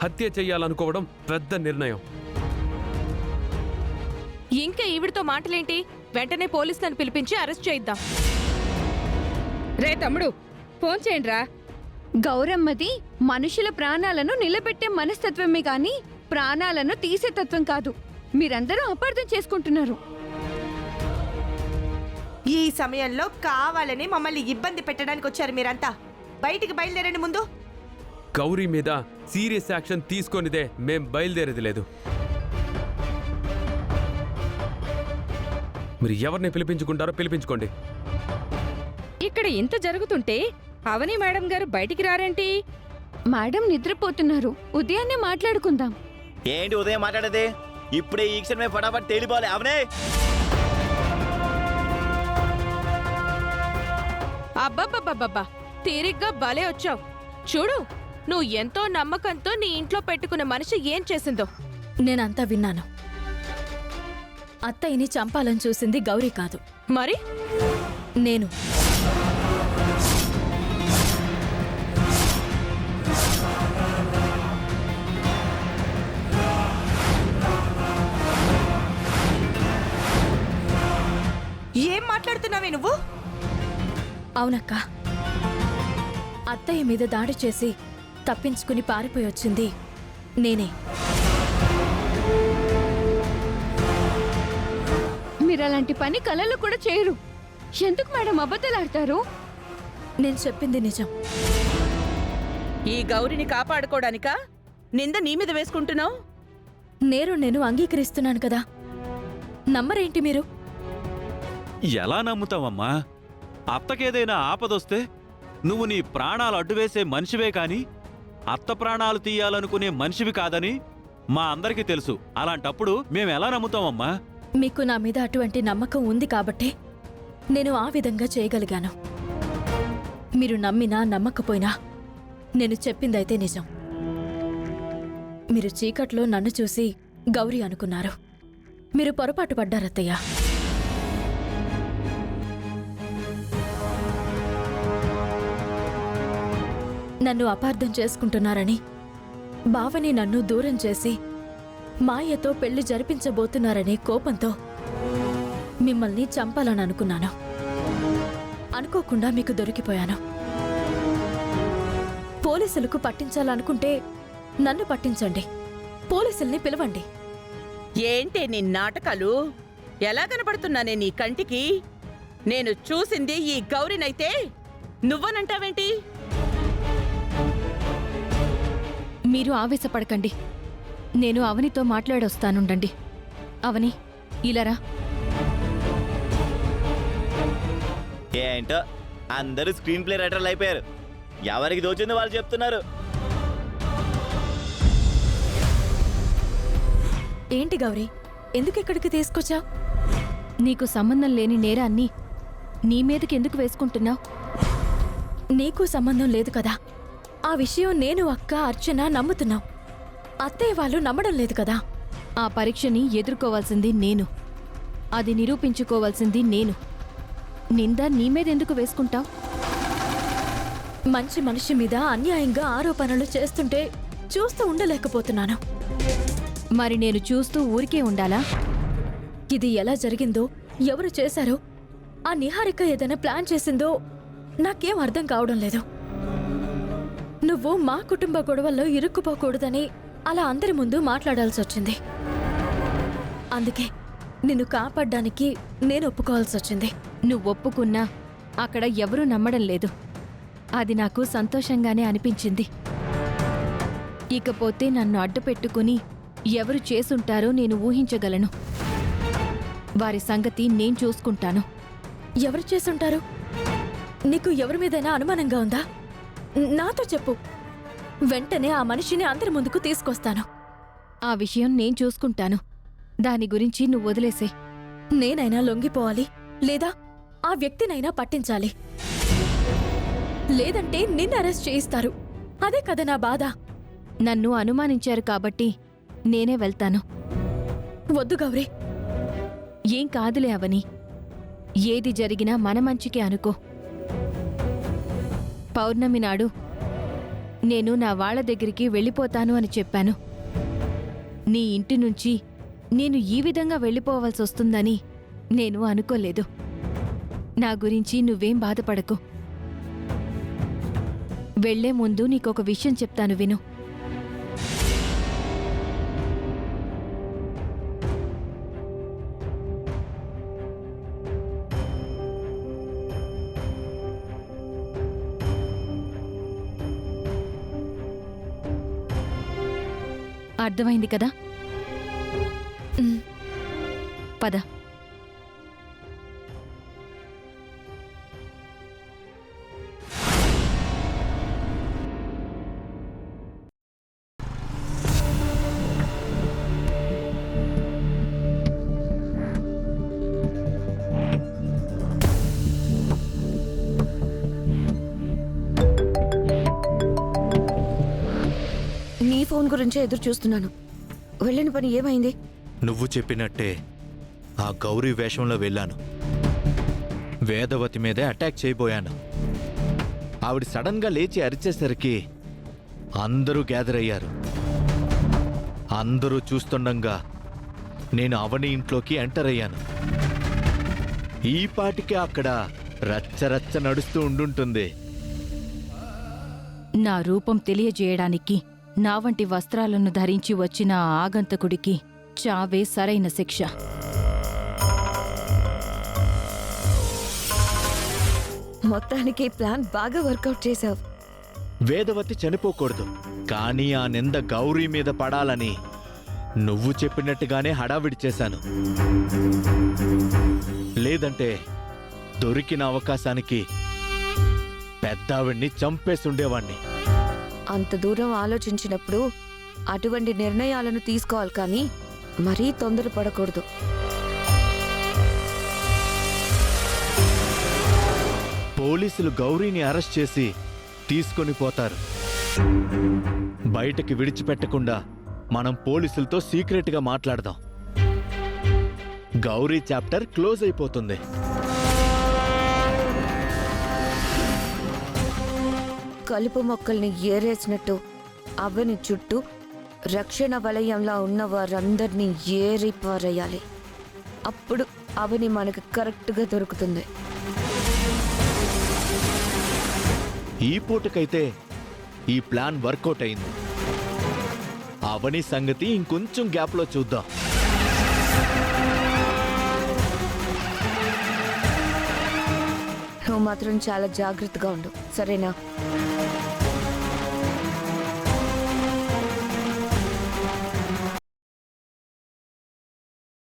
హత్య చెయ్యాలనుకోవడం పెద్ద నిర్ణయం. ఇంకా ఈవిడితో మాటలేంటి? వెంటనే పోలీసులను పిలిపించి అరెస్ట్ చేయిద్దాం. రే తమ్ముడు, ఫోన్ చేయండిరా. గౌరమ్మది మనుషుల ప్రాణాలను నిలబెట్టే మనస్తత్వమే గాని ప్రాణాలను తీసే తత్వం కాదు. మీరందరూ అపార్థం చేసుకుంటున్నారు. ఈ సమయంలో కావాలని మమ్మల్ని ఇబ్బంది పెట్టడానికి వచ్చారు మీరంతా. బయటికి బయలుదేరండి ముందు. గౌరీ మీద సీరియస్ యాక్షన్ తీసుకొనిదే మేం బయలుదేరేది లేదు. మీరు ఎవరిని పిలిపించుకుంటారో పిలిపించుకోండి. ఇక్కడ ఇంత జరుగుతుంటే అవని మేడం గారు బయటికి రారేంటి? మేడం నిద్రపోతున్నారు. ఉదయాన్నే మాట్లాడుకుందాం. ఏంటి ఉదయం మాట్లాడేది? ఇప్పుడే ఈ క్షణమే ఫటాఫట్ తేలిపోవాలి. అవనే అబ్బబ్బబ్బబ్బబ్బా, తీరిగ్గా భలే వచ్చావు. చూడు, నువ్వు ఎంతో నమ్మకంతో నీ ఇంట్లో పెట్టుకున్న మనిషి ఏం చేసిందో. నేనంతా విన్నాను. అత్తయ్యని చంపాలని చూసింది గౌరీ కాదు, మరి నేను. ఏం మాట్లాడుతున్నావే నువ్వు? అవునక్క, అత్తయ్య మీద దాడి చేసి తప్పించుకుని పారిపోయి వచ్చింది నేనే. మీరలాంటి పని కలలు కూడా చేయరు. ఎందుకు మేడం అబద్ధాలాడతారు? నేను చెప్పింది నిజం. ఈ గౌరిని కాపాడుకోవడానికా నింద నీ మీద వేసుకుంటున్నావు? నేను అంగీకరిస్తున్నాను కదా, నమ్మరేంటి మీరు? ఎలా నమ్ముతావమ్మా? అత్తకేదైనా ఆపదొస్తే నువ్వు నీ ప్రాణాలు అడ్డువేసే మనిషివే కాని అత్త ప్రాణాలు తీయాలనుకునే మనిషివి కాదని మా అందరికీ తెలుసు. అలాంటప్పుడు మేమెలా నమ్ముతామమ్మా? మీకు నా మీద అటువంటి నమ్మకం ఉంది కాబట్టే నేను ఆ విధంగా చేయగలిగాను. మీరు నమ్మినా నమ్మకపోయినా నేను చెప్పిందైతే నిజం. మీరు చీకట్లో నన్ను చూసి గౌరీ అనుకున్నారు. మీరు పొరపాటు పడ్డారత్తయ్య. నన్ను అపార్థం చేసుకుంటున్నారని బావని నన్ను దూరం చేసి మాయతో పెళ్లి జరిపించబోతున్నారనే కోపంతో మిమ్మల్ని చంపాలని అనుకున్నాను. అనుకోకుండా మీకు దొరికిపోయాను. పోలీసులకు పట్టించాలనుకుంటే నన్ను పట్టించండి, పోలీసుల్ని పిలవండి. ఏంటే నీ నాటకాలు? ఎలా కనపడుతున్నానే నీ కంటికి? నేను చూసింది ఈ గౌరినైతే నువ్వనంటావేంటి? మీరు ఆవేశపడకండి. నేను అవనితో మాట్లాడొస్తానుండండి. అవని, ఇలారా. ఏంటో అందరూ స్క్రీన్ ప్లే రైటర్లు అయిపోయారు. ఎవరికి దోచింది వాళ్ళు చెప్తున్నారు. ఏంటి గౌరీ, ఎందుకు ఇక్కడికి తీసుకొచ్చావు? నీకు సంబంధం లేని నేరాన్ని నీ మీదకి ఎందుకు వేసుకుంటున్నావు? నీకు సంబంధం లేదు కదా. ఆ విషయం నేను, అక్క, అర్చన నమ్ముతున్నాం. అత్తయ్య వాళ్ళు నమ్మడం లేదు కదా. ఆ పరీక్షని ఎదుర్కోవాల్సింది నేను, అది నిరూపించుకోవాల్సింది నేను. నింద నీ మీదెందుకు వేసుకుంటావు? మంచి మనిషి మీద అన్యాయంగా ఆరోపణలు చేస్తుంటే చూస్తూ ఉండలేకపోతున్నాను. మరి నేను చూస్తూ ఊరికే ఉండాలా? ఇది ఎలా జరిగిందో, ఎవరు చేశారో, ఆ నిహారిక ఏదైనా ప్లాన్ చేసిందో నాకేం అర్థం కావడం లేదు. నువ్వు మా కుటుంబ గొడవల్లో ఇరుక్కుపోకూడదని అలా అందరి ముందు మాట్లాడాల్సి వచ్చింది. అందుకే నిన్ను కాపాడ్డానికి నేను ఒప్పుకోవాల్సి వచ్చింది. నువ్వు ఒప్పుకున్నా అక్కడ ఎవరూ నమ్మడం లేదు. అది నాకు సంతోషంగానే అనిపించింది. ఇకపోతే నన్ను అడ్డుపెట్టుకుని ఎవరు చేసుంటారో నేను ఊహించగలను. వారి సంగతి నేను చూసుకుంటాను. ఎవరు చేసుంటారు? నీకు ఎవరి మీదైనా అనుమానంగా ఉందా? నాతో చెప్పు. వెంటనే ఆ మనిషిని అందరి ముందుకు తీసుకొస్తాను. ఆ విషయం నేను చూసుకుంటాను. దాని గురించి నువ్వు వదిలేసే. నేనైనా లొంగిపోవాలి, లేదా ఆ వ్యక్తినైనా పట్టించాలి. లేదంటే నిన్ను అరెస్ట్ చేయిస్తారు. అదే కదా నా బాధ. నన్ను అనుమానించారు కాబట్టి నేనే వెళ్తాను. వద్దు గౌరీ. ఏం కాదులే అవని. ఏది జరిగినా మన మంచికే అనుకో. పౌర్ణమి నాడు నేను నా వాళ్ళ దగ్గరికి వెళ్ళిపోతాను అని చెప్పాను. నీ ఇంటి నుంచి నేను ఈ విధంగా వెళ్ళిపోవాల్సి వస్తుందని నేను అనుకోలేదు. నా గురించి నువ్వేం బాధపడకు. వెళ్లే ముందు నీకొక విషయం చెప్తాను విను. అర్థమైంది కదా? పద. నీ ఫోన్ గురించే ఎదురు చూస్తున్నాను. వెళ్ళిన పని ఏమైంది? నువ్వు చెప్పినట్టే ఆ గౌరీ వేషంలో వెళ్ళాను. వేదవతి మీదే అటాక్ చేయబోయాను. ఆవిడ సడన్గా లేచి అరిచేసరికి అందరూ గ్యాదర్ అయ్యారు. అందరూ చూస్తుండగా నేను అవని ఇంట్లోకి ఎంటర్ అయ్యాను. ఈ పాటికి అక్కడ రచ్చరచ్చ నడుస్తూ ఉండుంటుంది. నా రూపం తెలియజేయడానికి నా వంటి వస్త్రాలను ధరించి వచ్చిన ఆ ఆగంతకుడికి చావే సరైన శిక్ష. మొత్తానికి ప్లాన్ బాగా వర్కౌట్ చేశావు. వేదవతి చనిపోకూడదు, కానీ ఆ నింద గౌరీ మీద పడాలని నువ్వు చెప్పినట్టుగానే హడావిడి చేశాను. లేదంటే దొరికిన అవకాశానికి పెద్దావిడ్ని చంపేసుండేవాణ్ణి. అంత దూరం ఆలోచించినప్పుడు అటువంటి నిర్ణయాలను తీసుకోవాలి, కానీ మరీ తొందరపడకూడదు. పోలీసులు గౌరీని అరెస్ట్ చేసి తీసుకొని పోతారు. బయటకి విడిచిపెట్టకుండా మనం పోలీసులతో సీక్రెట్గా మాట్లాడదాం. గౌరీ చాప్టర్ క్లోజ్ అయిపోతుంది. కలుపు మొక్కల్ని ఏరేసినట్టు అవని చుట్టూ రక్షణ వలయంలా ఉన్న వారందరినీ ఏరి పారేయాలి. అప్పుడు అవని మనకు కరెక్ట్గా దొరుకుతుంది. ఈ పూటకైతే ఈ ప్లాన్ వర్కౌట్ అయింది. అవని సంగతి ఇంకొంచెం గ్యాప్లో చూద్దాం. నువ్వు మాత్రం చాలా జాగ్రత్తగా ఉండు, సరేనా?